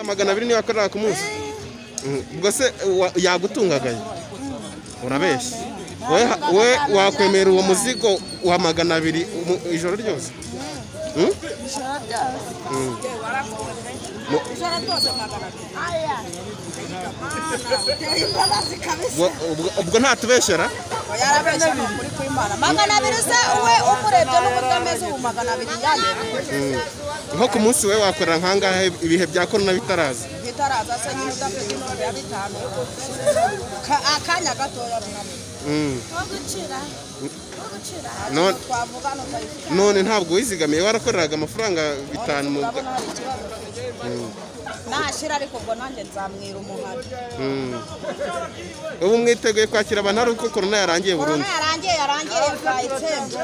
Magana abiri niyo akorera ku munsi. Ubwo se yagutungagaye. Urabeshya. We wakwemera uwo muzigo wa magana abiri ijoro ryose. Ubwo nta tubeshyera magana abiri se we umurebye n'umutameze ubu magana abiri yanjye nko ku munsi we wakorera nkangahe ibihe bya korona bitaraza se nyine udafite intumbi ya 5 akanya gatoya none ntabwo wizigamiye warakoreraga amafaranga 5 mu nashira ariko ubwo nanjye nzamwira umuhari ubu mwiteguye kwakira abantu ari uko korona yarangiye burundu yarangiye bwayitsembe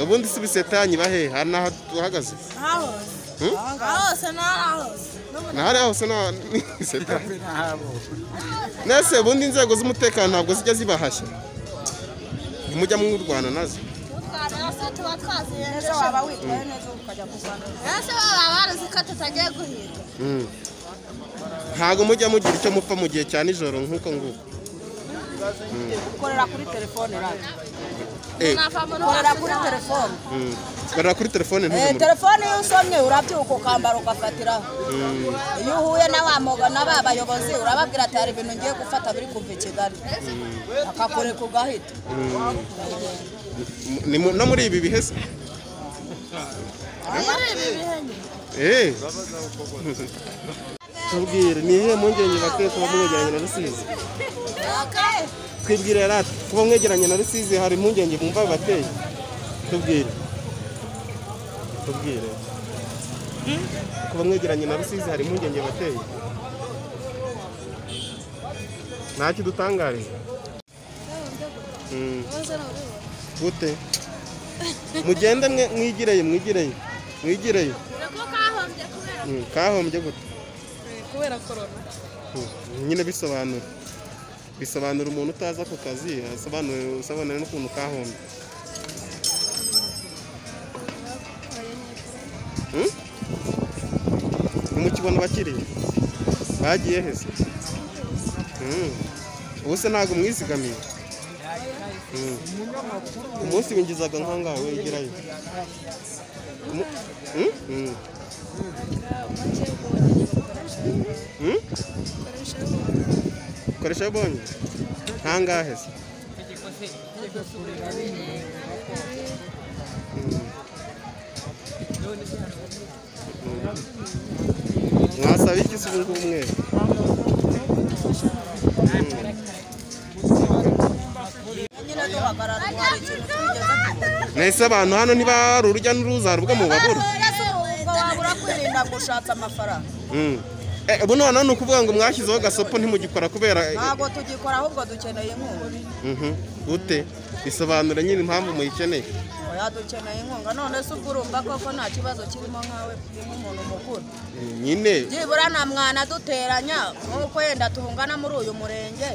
ubundi si biseta yanyu bahe hari naho duhagaze hose nahari hose na biseta nese ubundi inzego z'umutekano ntabwo zijya zibahashya mujya mu Rwanda nazo tuba twaziye neza waba witwaye neza ukajya kuvana ese baba barazi ko tutagiye guhiga ntago mujya mugira icyo mupfa mu gihe cya nijoro nk'uko nguko ukorera kuri telefone rero ukorera kuri telefone ukorera kuri telefone telefone iyo usomye urabyuka ukambara ugafatiraho iyo uhuye n'abayobozi urababwira ati hari ibintu ngiye gufata biri kuva i Kigali akakureka ugahita no muri ibi bihese tubwire ni ihe mpungenge bateye kuba mwegeranye na Rusizi twibwire rati kuba mwegeranye na Rusizi hari impungenge bumva bateye tubwire kuba mwegeranye na Rusizi hari impungenge bateye ntacyo dutangariye gute mugende mwigireyo kahombye gute kubera corona nyine bisobanura umuntu utaza ku kazi asobanura n'ukuntu kahombye mukibona bakiriye bagiye hese ubuse ntabwo mwizigamiye umunsi winjizaga nkangahe wegerayo koresha bonye nkangahe se mwasaba iki se ubu ngubu mwe nese abantu hano ntibari urujya n'uruza rubwa mu babura wabura kwirinda gushatsa amafaranga ubu none ni ukuvuga ngo mwashyizeho gasopo ntimugikora kubera ntabwo tugikora ahubwo dukeneye inkunga ute bisobanura nyine impamvu muyikeneye dukeneye inkunga none se ubwo urumva koko nta kibazo kirimo nkawe nk'umuntu mukuru nyine byibura na mwana duteranya nk'uko yenda tungana muri uyu murenge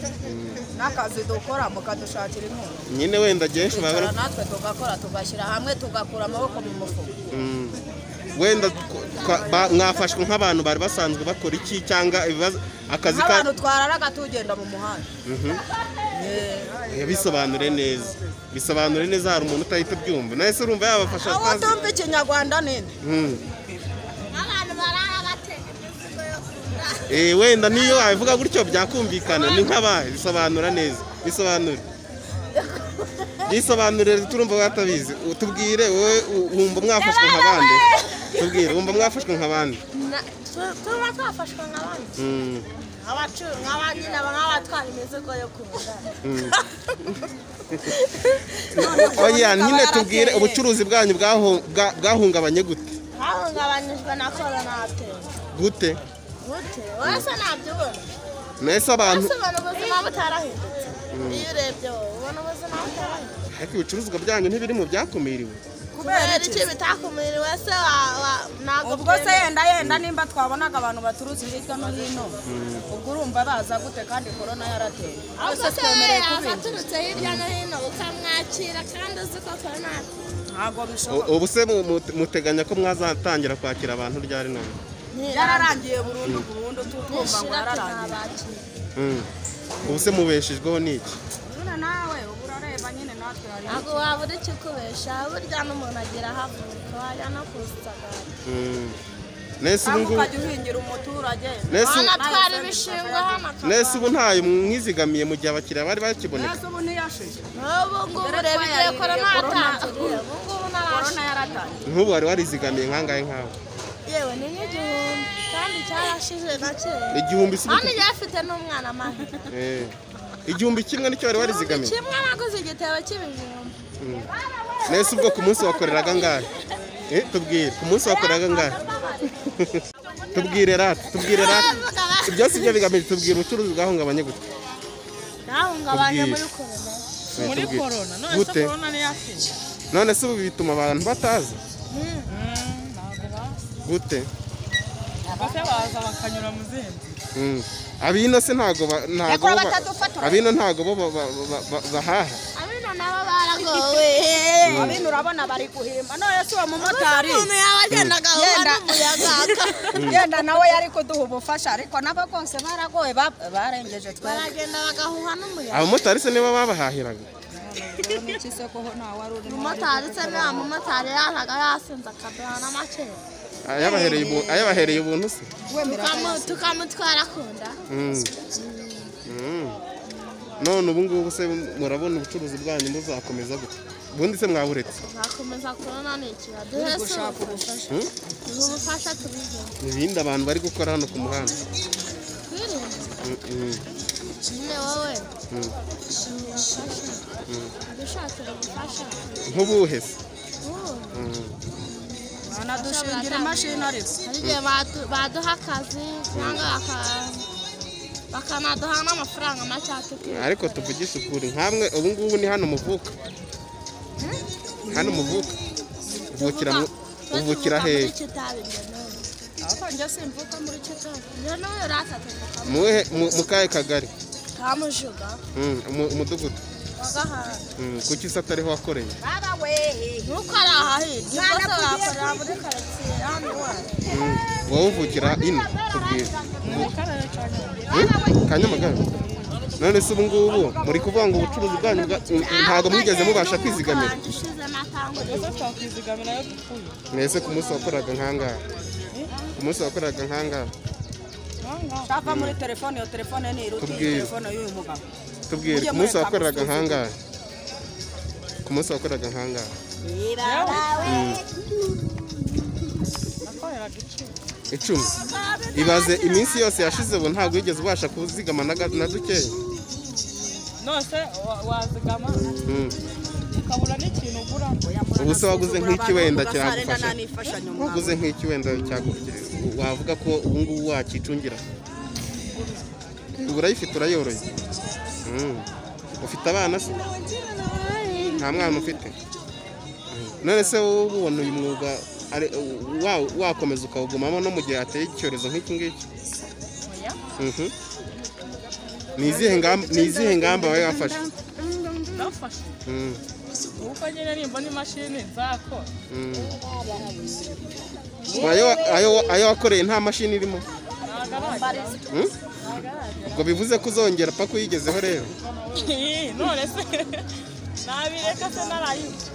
n'akazi dukora mukadushakira inkunga nyine wenda genshi natwe tugakora tugashyira hamwe tugakura amaboko mu mufuka wenda mwafashwe nk'abantu bari basanzwe bakora iki cyangwa ibibazo akazi abantu twararaga tugenda mu muhanda bisobanure neza hari umuntu utahita byumva nahise urumva yabafasha aho tumva ikinyarwanda nini abantu barara batega wenda niyo abivuga gutyo byakumvikana ni nk'abahe bisobanura neza bisobanure turumva batabizi tubwire wowe wumva mwafashwe nk'abandi tubwire wumva mwafashwe nk'abandi tuba twafashwe nk'abandi nk'abandi n'abatwara imizigo yo kuza oya nyine tubwire ubucuruzi bwanyu bwahungabanye gute hahungabanyijwe na korona gute wese nabyubona nese abantu ubona ubuzima butarahindutse iyo urebye ubona ubuzima butarahindutse ariko ibicuruzwa byanyu ntibiri mu byakumiriwe kubera iki bitakumiriwe se ntabwo ubwo se yenda nimba twabonaga abantu baturutse hirya no hino ubwo urumva baza gute kandi korona yarateye ahubwo se yaza aturutse hirya no hino ukamwakira kandi uzi ko korona ntabwo bishoboka ubu se muteganya ko mwazatangira kwakira abantu ryari none yararangiye burundu tutumva ngo yararangiye. Ubu se mubeshejweho n'iki? None nawe ubu urareba nyine natwe hari ntabwo wabura ikikubesha burya n'umuntu agira havuka wajya no kusagara nese ubu ngubu ukajya uhingira umuturage wanatwara ibishingwe hano nese ubu ntayo mwizigamiye mu gihe abakiriya bari bakiboneka. nese ubu ntiyashize ubu ngubu reba igihe korona yatangiye ubu ngubu korona yaratangiye. Nk'ubu wari warizigamiye nkangahe nkawe? yewe ni nk'igihumbi kandi cyarashize na kera Igihumbi se kandi yari afite n'umwana mahirwe igihumbi kimwe nicyo wari warizigamiye? kimwe naguze igitebo cy'ibijumba. Nese ubwo ku munsi wakoreraga ngahe? Tubwire ku munsi wakoreraga ngahe? Tubwire rata ibyo si byo bigamije. Tubwire ubucuruzi bwahungabanye gute? Nahungabanye muri korona none gute? se korona ntiyashize None se ubu bituma abantu bataza gute? bose baza bakanyura mu zindi. Abino se ntago abino ntago bo bahaha. abino nabo baragowe abino urabona bari guhimba none se uwo mumotari umuntu yaba agendaga n'umuyaga yenda nawe yari kuduha ubufasha ariko nabo bose baragowe barengeje twebwe baragenda bagahuha n'umuyaga. Abamotari se niba babahahiraga? umumotari se niba umumotari yazaga yasinze akaduha n'amakere ayabahereye ubuntu se tukamutwara ku nda. None ubu ngubu se murabona ubucuruzi bwanyu muzakomeza gute? Ubundi se mwaburetse? Tuzakomeza kubona n'ikira duhese ubufasha tubigena ibindi abantu bari gukora hano ku muhanda. nyine wowe dushakira ubufasha nk'ubuhe se? banadushingira imashini ariko hari igihe baduha akazi cyangwa bakanaduha n'amafaranga make atukuye. Ariko tuvugisha ukuri nkamwe ubu ngubu ni hano muvuka? Hano muvuka uvukira hehe? ariko njye simvuka muri Kitabi. Mu kahe kagari? Kamujuga umudugudu kuki se atariho wakoreye? nuko ari ahahirya bose bakorera muri karitsiye hano iwacu. Wowe uvukira ino? Tubwire. Kanyamagara. None se ubu ngubu muri kuvuga ngo ubucuruzi bwanyu ntabwo mwigeze mubasha kwizigamira? Mwese ku munsi wakoraga nkangahe? Ku munsi wakoraga nkangahe? Shaka muri telefone, iyo telefone ni iruti telefone y'uyu mugabo. Tubwire ku munsi wakoraga nkangahe? Ku munsi wakoraga nkangahe? Icumi. Ibaze iminsi yose yashize ubu ntabwo wigeze ubasha kuzigama na dukeya? Nose wazigama ukabura n'ikintu ugura. Ubu se waguze nk'iki wenda cyagufasha? Waguze nk'iki wenda wavuga ko ubu ngubu wakicungira? Urayifite urayoroye? Ufite abana se? Nta mwana ufite? None se wowe ubona uyu mwuga wakomeza ukawugumamo no mu gihe hateye icyorezo nk'iki ngiki? Ni izihe ngamba wawe wafashe? Nafashe uko nyine nimba n'imashini nzakora. Ayo wakoreye nta mashini irimo? Ubwo bivuze ko uzongera paka uyigezeho rero? None se nabireka se narayibuze.